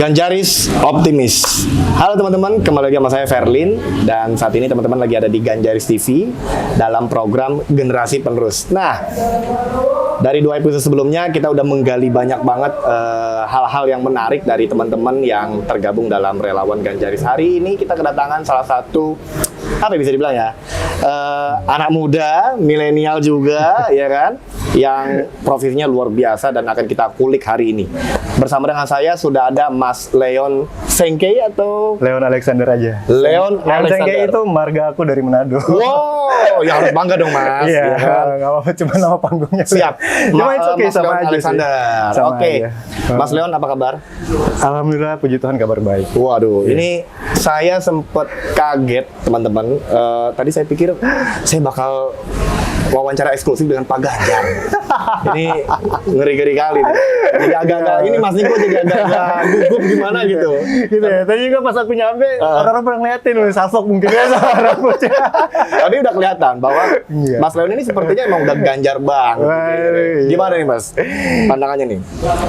Ganjaris Optimis. Halo teman-teman, kembali lagi sama saya Verlin. Dan saat ini teman-teman lagi ada di Ganjaris TV dalam program Generasi Penerus. Nah, dari 2 episode sebelumnya kita udah menggali banyak banget hal-hal yang menarik dari teman-teman yang tergabung dalam relawan Ganjaris. Hari ini kita kedatangan salah satu, apa bisa dibilang ya, anak muda, milenial juga, ya kan, yang profilnya luar biasa dan akan kita kulik hari ini. Bersama dengan saya sudah ada Mas Leon Sengkei atau Leon Alexander aja. Leon Alexander. Sengkei itu marga aku dari Manado. Wow, ya harus bangga dong Mas. Iya, ya kan? nggak apa-apa, cuma nama panggungnya. Siap. Cuma itu oke, Mas sama Leon aja Alexander. sih. Oke. Mas Leon apa kabar? Alhamdulillah, puji Tuhan kabar baik. Waduh, ini saya sempat kaget teman-teman. Tadi saya pikir saya bakal wawancara eksklusif dengan Pak Ganjar. Ini ngeri-ngeri kali nih. Jadi agak-agak, ini Mas Niko jadi agak-agak gugup gimana gitu. Gitu ya, tadi juga pas aku nyampe, orang-orang pernah ngeliatin, salfok mungkin ya sama rambutnya. Tapi udah kelihatan bahwa Mas Leon ini sepertinya emang udah Ganjar banget. Gimana nih Mas, pandangannya nih?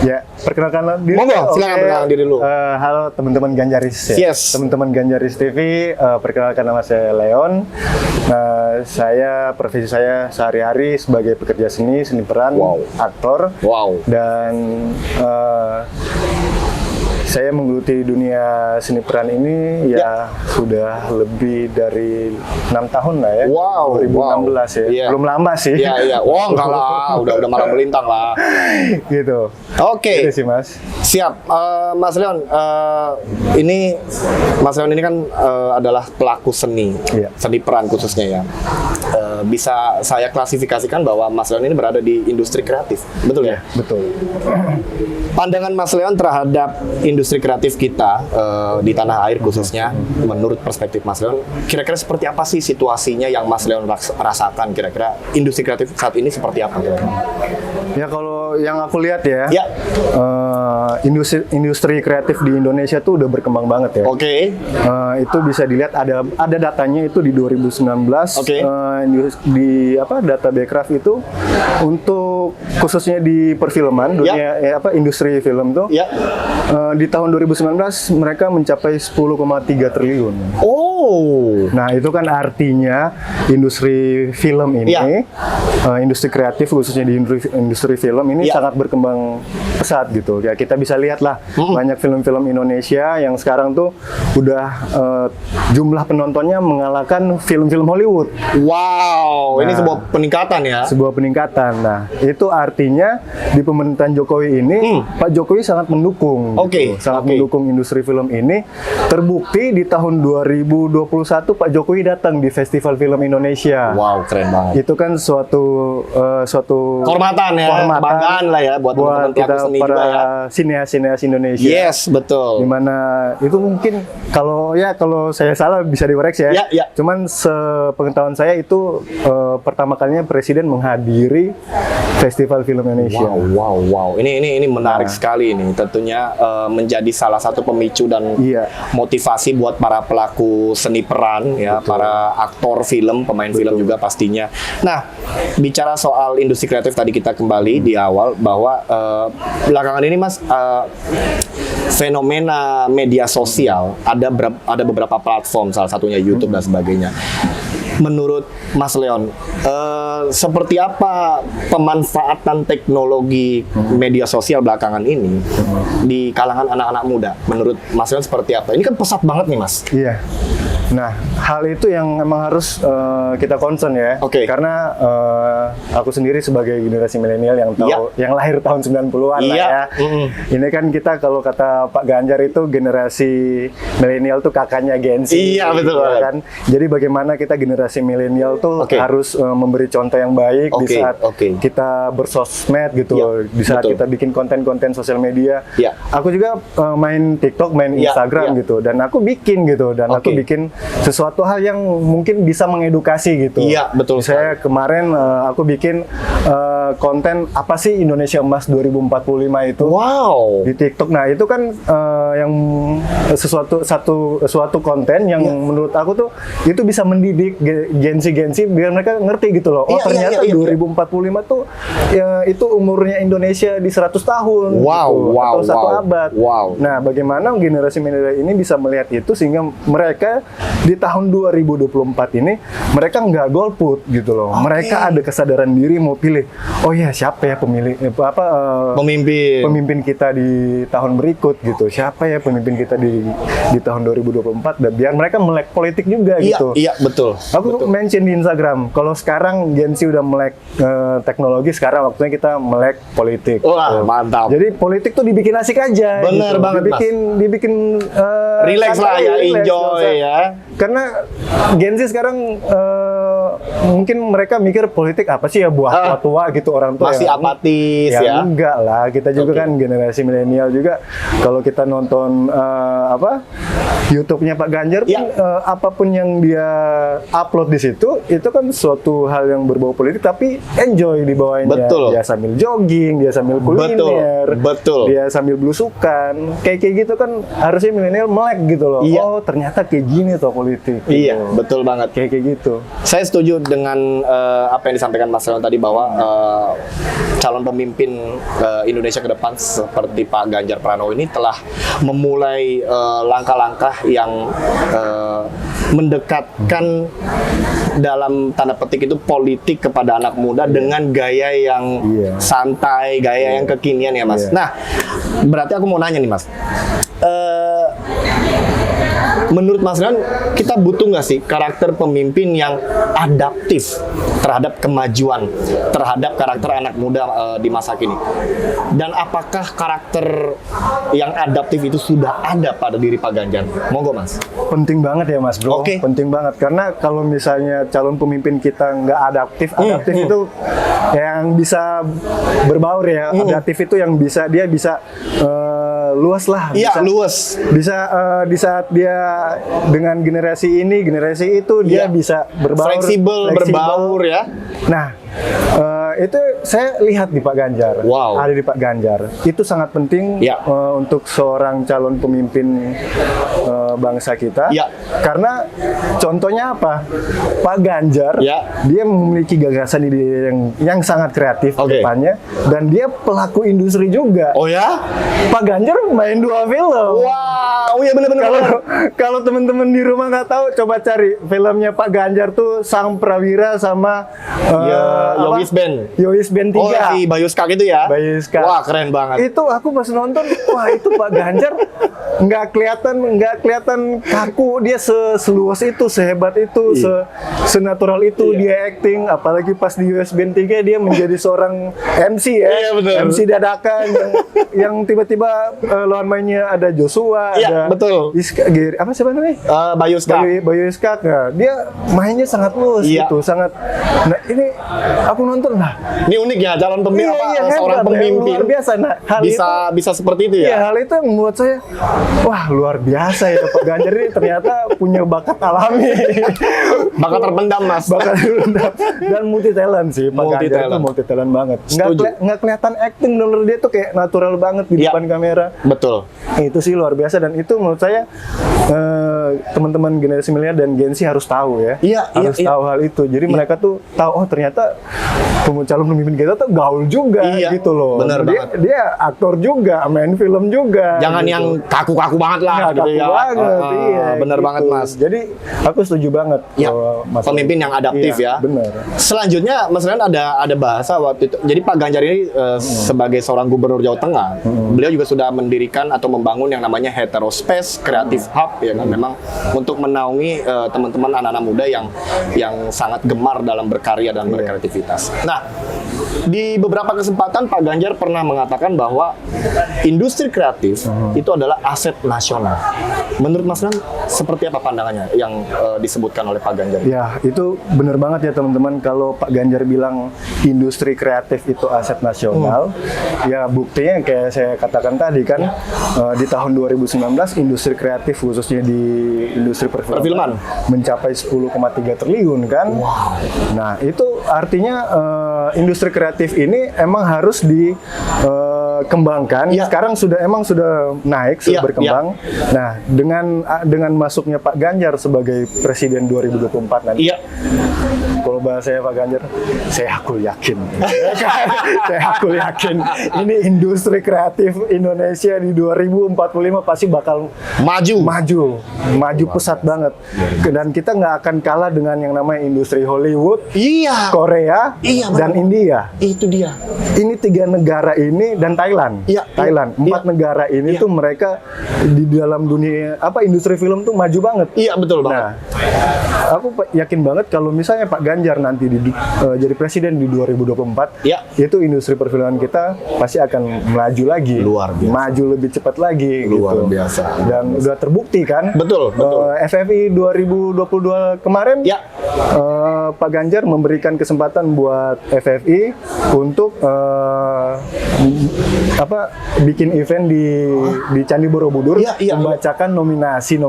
Ya, perkenalkan diri. Monggo, silakan perkenalkan diri dulu. Halo teman-teman Ganjaris ya. Yes. Teman-teman Ganjaris TV, perkenalkan nama saya Leon. Saya, profesi saya sehari-hari sebagai pekerja seni peran, aktor, dan saya menggeluti dunia seni peran ini sudah lebih dari 6 tahun lah ya. 2016 ya. Yeah. Belum lama sih. Iya. Wah, enggak lah, udah malam melintang lah. Gitu. Oke. Gitu sih, Mas. Siap. Mas Leon, ini Mas Leon ini kan adalah pelaku seni. Seni peran khususnya ya. Bisa saya klasifikasikan bahwa Mas Leon ini berada di industri kreatif. Betul ya? Betul. Pandangan Mas Leon terhadap industri kreatif kita di tanah air khususnya, menurut perspektif Mas Leon, kira-kira seperti apa sih situasinya yang Mas Leon rasakan? Kira-kira industri kreatif saat ini seperti apa? Ya kalau yang aku lihat ya, industri kreatif di Indonesia tuh udah berkembang banget ya. Oke. Itu bisa dilihat ada datanya itu di 2019. Di data Backcraft itu untuk khususnya di perfilman dunia industri film tuh. Di tahun 2019 mereka mencapai 10,3 triliun. Nah, itu kan artinya industri film ini, industri kreatif khususnya di industri film ini sangat berkembang pesat gitu. Ya, kita bisa lihat lah banyak film-film Indonesia yang sekarang tuh udah jumlah penontonnya mengalahkan film-film Hollywood. Wow, ini sebuah peningkatan ya. Sebuah peningkatan. Nah, itu artinya di pemerintahan Jokowi ini Pak Jokowi sangat mendukung. Sangat mendukung industri film ini. Terbukti di tahun 2021 Pak Jokowi datang di Festival Film Indonesia. Wow, keren banget. Itu kan suatu kehormatan ya, kebanggaan lah ya buat teman-teman kita pelaku seni para juga ya. Sineas Indonesia. Yes, betul. Dimana itu mungkin kalau saya salah bisa dikoreksi ya. Cuman sepengetahuan saya itu pertama kalinya Presiden menghadiri Festival Film Indonesia. Wow. Ini menarik sekali ini. Tentunya menjadi salah satu pemicu dan motivasi buat para pelaku seni peran ya, para aktor film, pemain film juga pastinya. Nah, bicara soal industri kreatif tadi kita kembali di awal bahwa belakangan ini Mas, fenomena media sosial ada beberapa platform, salah satunya YouTube dan sebagainya. Menurut Mas Leon, seperti apa pemanfaatan teknologi media sosial belakangan ini di kalangan anak-anak muda? Menurut Mas Leon seperti apa? Ini kan pesat banget nih Mas. Iya. Nah, hal itu yang memang harus kita concern ya. Karena aku sendiri sebagai generasi milenial yang lahir tahun 90-an lah ya. Ini kan kita kalau kata Pak Ganjar itu generasi milenial tuh kakaknya Gen Z. Iya, betul kan. Jadi bagaimana kita generasi milenial tuh harus memberi contoh yang baik di saat kita bersosmed gitu. Di saat kita bikin konten-konten sosial media. Aku juga main TikTok, main Instagram gitu, dan aku bikin sesuatu hal yang mungkin bisa mengedukasi gitu. Iya, betul. Saya kemarin aku bikin konten apa sih Indonesia Emas 2045 itu. Wow. Di TikTok. Nah, itu kan yang suatu konten yang menurut aku tuh itu bisa mendidik gensi biar mereka ngerti gitu loh. Oh, ternyata 2045 tuh ya, itu umurnya Indonesia di 100 tahun gitu, atau 1 abad. Nah, bagaimana generasi milenial ini bisa melihat itu sehingga mereka di tahun 2024 ini mereka nggak golput gitu loh. Mereka ada kesadaran diri mau pilih. Oh ya, siapa ya pemimpin kita di tahun berikut gitu. Siapa ya pemimpin kita di tahun 2024 dan biar mereka melek politik juga gitu. Iya, betul. Aku mention di Instagram, kalau sekarang Gen Z udah melek teknologi, sekarang waktunya kita melek politik. Wah, mantap. Jadi politik tuh dibikin asik aja. Bener gitu. banget, dibikin relax lah ya, enjoy ya. Karena Gen Z sekarang mungkin mereka mikir politik apa sih ya buat tua gitu orang tua. Masih apatis ya. Enggak lah, kita juga kan generasi milenial juga. Kalau kita nonton YouTube-nya Pak Ganjar pun, apapun yang dia upload di situ itu kan suatu hal yang berbau politik tapi enjoy di bawahnya. Betul. Dia sambil jogging, dia sambil kuliner, dia sambil belusukan. Kayak gitu kan harusnya milenial melek gitu loh. Iya. Oh, ternyata kayak gini tuh politik. Iya, gitu. betul banget. Kayak gitu. Saya setuju dengan apa yang disampaikan Mas Leon tadi bahwa calon pemimpin Indonesia ke depan seperti Pak Ganjar Pranowo ini telah memulai langkah-langkah yang mendekatkan dalam tanda petik itu politik kepada anak muda dengan gaya yang santai, gaya yang kekinian ya Mas. Nah, berarti aku mau nanya nih Mas. Menurut Mas Leon, kita butuh nggak sih karakter pemimpin yang adaptif terhadap kemajuan, terhadap karakter anak muda di masa kini? Dan apakah karakter yang adaptif itu sudah ada pada diri Pak Ganjar? Monggo Mas. Penting banget ya Mas Bro. Oke. Penting banget karena kalau misalnya calon pemimpin kita nggak adaptif itu yang bisa berbaur ya. Adaptif itu yang dia bisa luas lah. Iya, luas. Bisa di saat dia dengan generasi ini, generasi itu dia bisa berbaur, fleksibel, berbaur ya. Nah, itu saya lihat di Pak Ganjar. Ada di Pak Ganjar. Itu sangat penting untuk seorang calon pemimpin bangsa kita. Karena contohnya apa? Pak Ganjar dia memiliki gagasan ide yang sangat kreatif ke depannya dan dia pelaku industri juga. Oh ya? Pak Ganjar main 2 film. Wow, iya benar-benar. Kalau teman-teman di rumah nggak tahu, coba cari filmnya Pak Ganjar tuh Sang Prawira sama Yowis Band 3. Oh, si Bayu Skak itu ya? Bayu Skak. Wah, keren banget. Itu aku pas nonton, wah itu Pak Ganjar nggak kelihatan kaku, dia seluas itu, sehebat itu, senatural itu dia acting, apalagi pas di Yowis Band 3 dia menjadi seorang MC ya. MC dadakan yang tiba-tiba lawan mainnya ada Joshua, ada apa siapa namanya? Bayu Skak. Nah, dia mainnya sangat luas gitu, sangat. Nah, ini aku nonton ini unik ya calon pemimpin seorang pemimpin luar biasa. Nah, bisa seperti itu ya. Hal itu yang membuat saya wah luar biasa ya Pak Ganjar ini ternyata punya bakat alami. Bakat terpendam Mas. Bakat terpendam dan multi talent sih Pak Ganjar itu multi talent banget. Nggak kelihatan acting, bener dia tuh kayak natural banget di depan kamera. Betul. Itu sih luar biasa dan itu menurut saya teman-teman generasi milenial dan Gen Z harus tahu ya. Harus tahu hal itu. Jadi mereka tuh tahu oh ternyata calon pemimpin kita tuh gaul juga gitu loh. Bener banget. Dia aktor juga, main film juga. Jangan gitu. yang kaku-kaku banget lah gitu kaku ya. Banget, bener gitu. banget Mas. Jadi aku setuju banget pemimpin yang adaptif ya. Bener. Selanjutnya Mas Leon ada bahasa waktu itu. Jadi Pak Ganjar ini sebagai seorang gubernur Jawa Tengah, beliau juga sudah mendirikan atau membangun yang namanya Heterospace Creative Hub ya kan, memang untuk menaungi teman-teman anak-anak muda yang sangat gemar dalam berkarya dan berkreativitas. Nah, di beberapa kesempatan Pak Ganjar pernah mengatakan bahwa industri kreatif itu adalah aset nasional. Menurut Mas Ran, seperti apa pandangannya yang disebutkan oleh Pak Ganjar? Ya, itu benar banget ya teman-teman. Kalau Pak Ganjar bilang industri kreatif itu aset nasional, ya buktinya kayak saya katakan tadi kan, di tahun 2019 industri kreatif khususnya di industri perfilman mencapai 10,3 triliun kan. Wow. Nah, itu artinya industri kreatif ini emang harus dikembangkan. Sekarang sudah naik, sudah berkembang. Nah, dengan masuknya Pak Ganjar sebagai presiden 2024 nanti. Kalau bahasanya Pak Ganjar, saya aku yakin ini industri kreatif Indonesia di 2045 pasti bakal maju pesat banget. Dan kita nggak akan kalah dengan yang namanya industri Hollywood, Korea, dan India. Itu dia. Ini 3 negara ini dan Thailand. Thailand. 4 negara ini tuh mereka di dalam dunia industri film tuh maju banget. Iya, betul banget. Nah, aku yakin banget kalau misalnya Pak Ganjar nanti jadi presiden di 2024, itu industri perfilman kita pasti akan melaju lagi. Luar biasa. Maju lebih cepat lagi. Luar gitu. biasa. Dan udah terbukti kan? Betul. FFI 2022 kemarin, Pak Ganjar memberikan kesempatan buat FFI untuk bikin event di Candi Borobudur, membacakan nominasi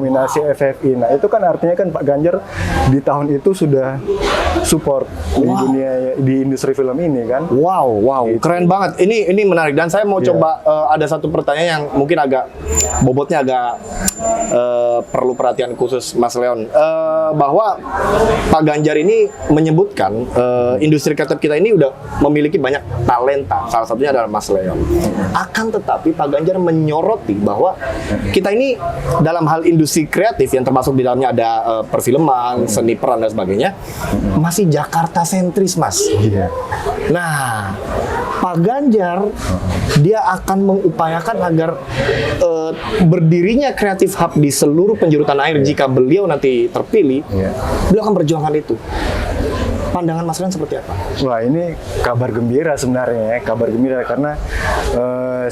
FFI. Nah, itu kan artinya kan Pak Ganjar di tahun itu sudah support di industri film ini kan. Wow, gitu. Keren banget. Ini menarik dan saya mau coba ada satu pertanyaan yang mungkin agak bobotnya agak perlu perhatian khusus Mas Leon, bahwa Pak Ganjar ini menyebutkan industri kreatif kita ini udah memiliki banyak talenta, salah satunya adalah Mas Leon. Akan tetapi Pak Ganjar menyoroti bahwa kita ini dalam hal industri kreatif yang termasuk di dalamnya ada perfilman, seni peran dan sebagainya, masih Jakarta sentris, Mas. Nah, Pak Ganjar dia akan mengupayakan agar berdirinya Creative Hub di seluruh penjuru tanah air jika beliau nanti terpilih. Beliau akan perjuangkan itu. Pandangan Mas Ran seperti apa? Wah, ini kabar gembira sebenarnya ya. Kabar gembira karena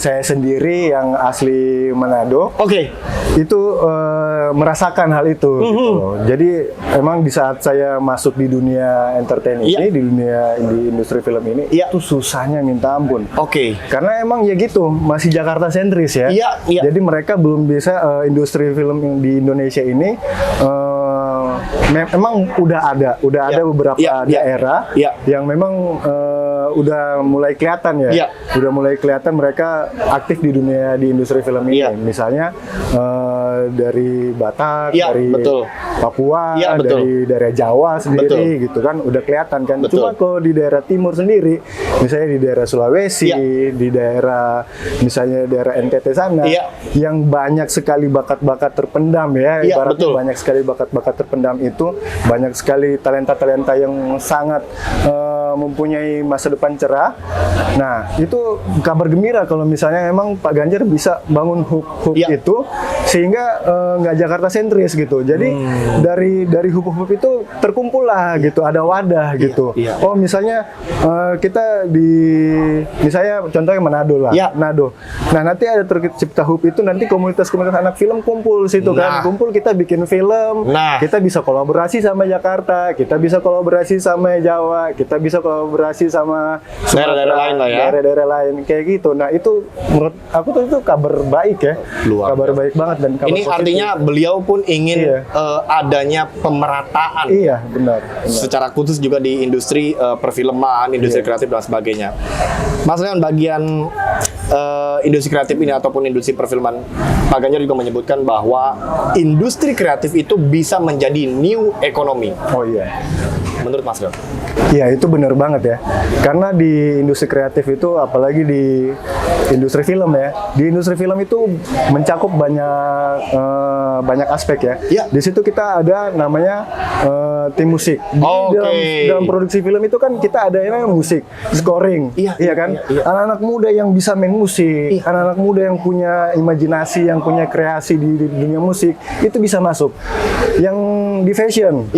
saya sendiri yang asli Manado. Itu merasakan hal itu. Gitu loh. Jadi emang di saat saya masuk di dunia entertain ini, di industri film ini, itu susahnya minta ampun. Karena emang ya gitu, masih Jakarta sentris ya. Jadi mereka belum bisa industri film yang di Indonesia ini memang udah ada beberapa daerah yang memang udah mulai kelihatan ya. Udah mulai kelihatan mereka aktif di industri film ini. Misalnya dari Batak, dari Papua, dari daerah Jawa sendiri gitu kan udah kelihatan kan. Cuma kalau di daerah timur sendiri, misalnya di daerah Sulawesi, di daerah misalnya daerah NTT sana, yang banyak sekali bakat-bakat terpendam ya. Ibaratnya banyak sekali bakat-bakat terpendam itu, banyak sekali talenta-talenta yang sangat mempunyai masa depan cerah. Nah, itu kabar gembira kalau misalnya memang Pak Ganjar bisa bangun hub itu sehingga nggak Jakarta sentris gitu. Jadi dari hub itu terkumpul lah gitu, ada wadah gitu. Oh, misalnya kita misalnya contohnya Manado lah. Manado. Nah, nanti ada tercipta hub itu, nanti komunitas-komunitas anak film kumpul situ kan. Kumpul, kita bikin film. Kita bisa kolaborasi sama Jakarta, kita bisa kolaborasi sama Jawa, kita bisa kolaborasi sama daerah-daerah lain lah ya. Daerah-daerah lain kayak gitu. Nah, itu menurut aku tuh itu kabar baik ya. Kabar baik banget dan kabar ini positif. Artinya beliau pun ingin adanya pemerataan. Benar. Secara khusus juga di industri perfilman, industri kreatif dan sebagainya. Mas Leon, bagian industri kreatif ini ataupun industri perfilman, Pak Ganjar juga menyebutkan bahwa industri kreatif itu bisa menjadi new economy. Menurut Mas Leon? Iya, itu benar banget ya. Karena di industri kreatif itu, apalagi di industri film ya, di industri film itu mencakup banyak aspek ya. Di situ kita ada namanya tim musik. Dalam produksi film itu kan kita ada yang namanya musik, scoring, kan? Anak-anak muda yang bisa main musik, anak-anak muda yang punya imajinasi, yang punya kreasi di dunia musik, itu bisa masuk. Yang di fashion,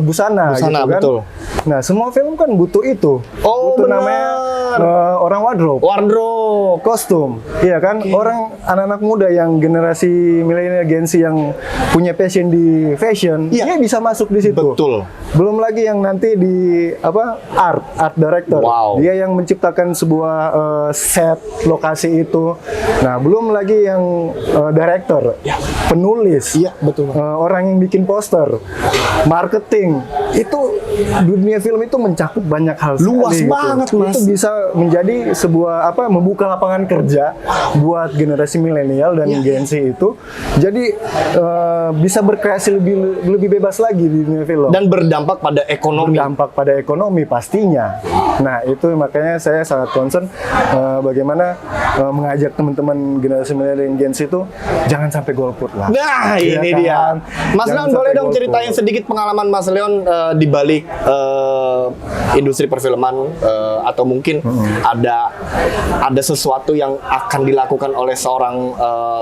busana gitu kan. Betul. Nah, semua film kan butuh itu. Oh, butuh benar. namanya orang wardrobe. Wardrobe. Kostum, iya kan? Orang anak-anak muda yang generasi milenial Gen Z yang punya passion di fashion, Iya. dia bisa masuk di situ. Betul. Belum lagi yang nanti di art director. Wow. Dia yang menciptakan sebuah set lokasi itu. Nah, belum lagi yang director, penulis, Iya, betul. orang yang bikin poster, marketing. Itu dunia film itu mencakup banyak hal. Luas sekali, banget, gitu. Mas. Itu bisa menjadi sebuah membuka lapangan kerja buat generasi milenial dan Gen Z itu. Jadi bisa berkreasi lebih bebas lagi di dunia film. Dan berdampak pada ekonomi. Berdampak pada ekonomi pastinya. Nah, itu makanya saya sangat concern bagaimana mengajak teman-teman generasi milenial dan Gen Z itu jangan sampai golput lah. Nah, Iya ini kan? dia. Mas Jangan Leon, boleh sampai dong golput. ceritain sedikit pengalaman Mas Leon di balik industri perfilman atau mungkin ada sesuatu yang akan dilakukan oleh seorang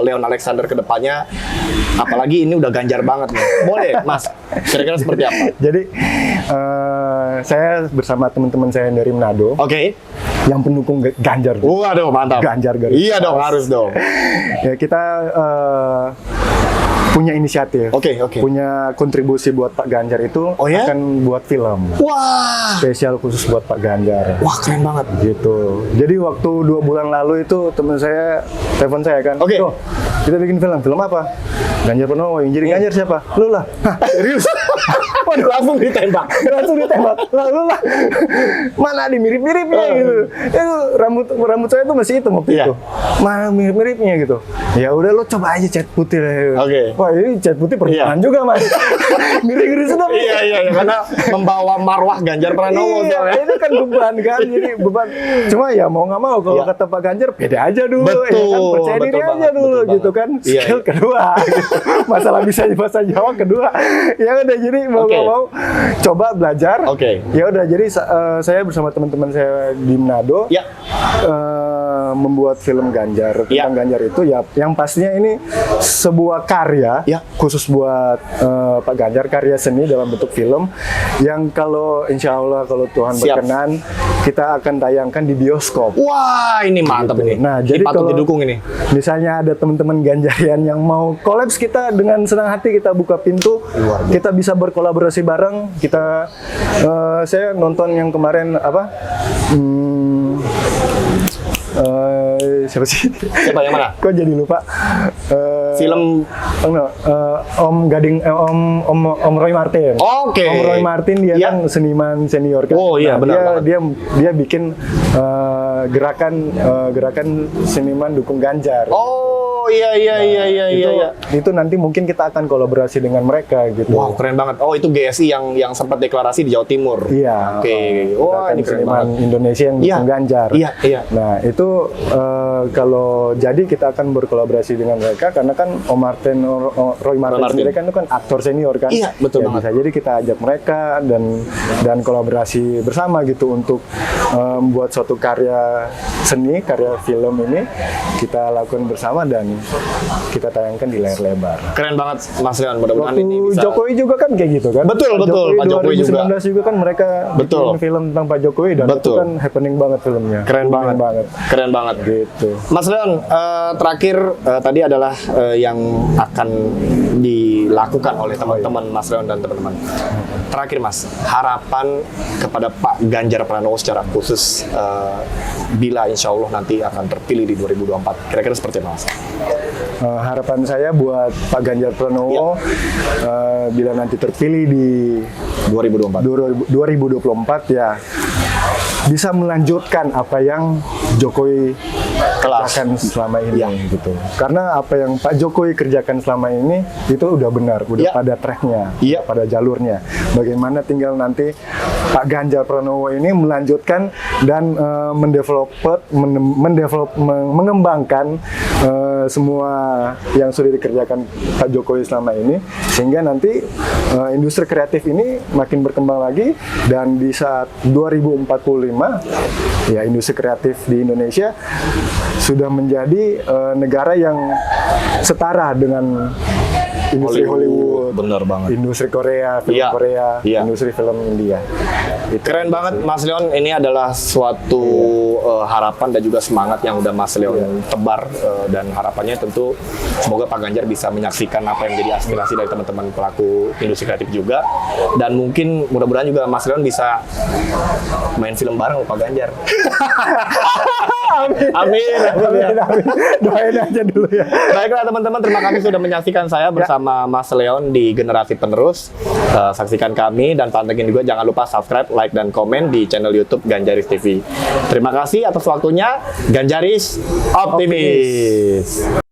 Leon Alexander ke depannya. Apalagi ini udah ganjar banget nih. Boleh, Mas. Kira-kira seperti apa? Jadi saya bersama teman-teman saya yang dari Manado Oke. yang pendukung Ganjar. Waduh, mantap. Ganjar garis Iya dong, keras. harus dong. Ya, kita punya inisiatif, Oke. punya kontribusi buat Pak Ganjar itu Oh ya? akan buat film Wah. spesial khusus buat Pak Ganjar. Wah, keren banget. Gitu. Jadi waktu 2 bulan lalu itu teman saya telepon saya kan, Oke. "Bro, kita bikin film apa? Ganjar Pranowo. Yang jadi Ganjar siapa? Lu lah." Hah, serius? Waduh, langsung ditembak. Langsung ditembak. Lalu lah. Mana ada mirip-miripnya gitu. Itu rambut saya tuh masih hitam waktu Iya. itu. Mana mirip-miripnya gitu. Ya udah lo coba aja cat putih lah. Oke. Wah, ini cat putih perjuangan juga, Mas. Ngeri-ngeri sedap. Iya, karena membawa marwah Ganjar Pranowo Iya, soalnya. itu kan beban kan, jadi beban. Cuma ya mau nggak mau kalau Iya. kata Pak Ganjar pede aja dulu, Betul, ya kan percaya diri betul aja banget, dulu betul gitu banget. kan. Iya, Skill iya. kedua, gitu. Masalah bisa bahasa Jawa kedua. Ya udah jadi mau Oke. nggak mau coba belajar. Oke. Ya udah jadi saya bersama teman-teman saya di Manado. Ya. Membuat film Ganjar Ya. tentang Ganjar itu ya yang pastinya ini sebuah karya Ya. khusus buat Pak Ganjar, karya seni dalam bentuk film yang kalau insya Allah kalau Tuhan Siap. berkenan kita akan tayangkan di bioskop. Wah, ini mantap ini. Nah, Ini jadi patut kalau didukung ini. misalnya ada teman-teman Ganjarian yang mau kolaps, kita dengan senang hati kita buka pintu, kita bisa berkolaborasi bareng. Kita saya nonton yang kemarin siapa sih? Siapa yang mana? Kok jadi lupa? Film. Om Om Roy Martin. Oke. Om Roy Martin dia Iya. kan seniman senior kan. Oh, iya, benar dia bikin gerakan seniman dukung Ganjar. Oh, iya. Itu nanti mungkin kita akan kolaborasi dengan mereka gitu. Wow, keren banget. Oh, itu GSI yang sempat deklarasi di Jawa Timur. Iya. Oke. Wah, Gerakan ini keren seniman banget. Indonesia yang Iya. dukung Ganjar. Iya. Nah, itu kalau jadi kita akan berkolaborasi dengan mereka karena kan Roy Martin sendiri kan itu kan aktor senior kan. Iya, betul Ya, banget. bisa jadi kita ajak mereka dan kolaborasi bersama gitu untuk membuat suatu karya seni, karya film ini kita lakukan bersama dan kita tayangkan di layar lebar. Keren banget, Mas Leon. Mudah-mudahan Waktu ini bisa. Jokowi juga kan kayak gitu kan. Betul, Pak Jokowi 2019 juga kan mereka Betul. bikin film tentang Pak Jokowi dan itu Betul. kan happening banget filmnya. Keren banget. Keren banget. Gitu. Mas Leon, terakhir tadi adalah yang akan dilakukan oleh teman-teman Mas Leon dan teman-teman. Terakhir Mas, harapan kepada Pak Ganjar Pranowo secara khusus bila insya Allah nanti akan terpilih di 2024. Kira-kira seperti apa Mas? Harapan saya buat Pak Ganjar Pranowo bila nanti terpilih di 2024 ya bisa melanjutkan apa yang Jokowi kerjakan selama ini gitu. Karena apa yang Pak Jokowi kerjakan selama ini itu udah benar, udah pada tracknya, pada jalurnya. Bagaimana tinggal nanti Pak Ganjar Pranowo ini melanjutkan dan mengembangkan semua yang sudah dikerjakan Pak Jokowi selama ini sehingga nanti industri kreatif ini makin berkembang lagi dan di saat 2045 ya industri kreatif di Indonesia sudah menjadi negara yang setara dengan industri Hollywood, bener banget. industri Korea, film Iya, Korea, iya. industri film India. Itu Keren banget Mas Leon, ini adalah suatu harapan dan juga semangat yang udah Mas Leon tebar, dan harapannya tentu semoga Pak Ganjar bisa menyaksikan apa yang menjadi aspirasi dari teman-teman pelaku industri kreatif juga, dan mungkin mudah-mudahan juga Mas Leon bisa main film bareng sama Pak Ganjar. Amin. Doain aja dulu ya. Baiklah teman-teman, terima kasih sudah menyaksikan saya bersama Mas Leon di Generasi Penerus. Saksikan kami dan pantengin juga, jangan lupa subscribe, like, dan komen di channel YouTube Ganjaris TV. Terima kasih atas waktunya. Ganjaris Optimis.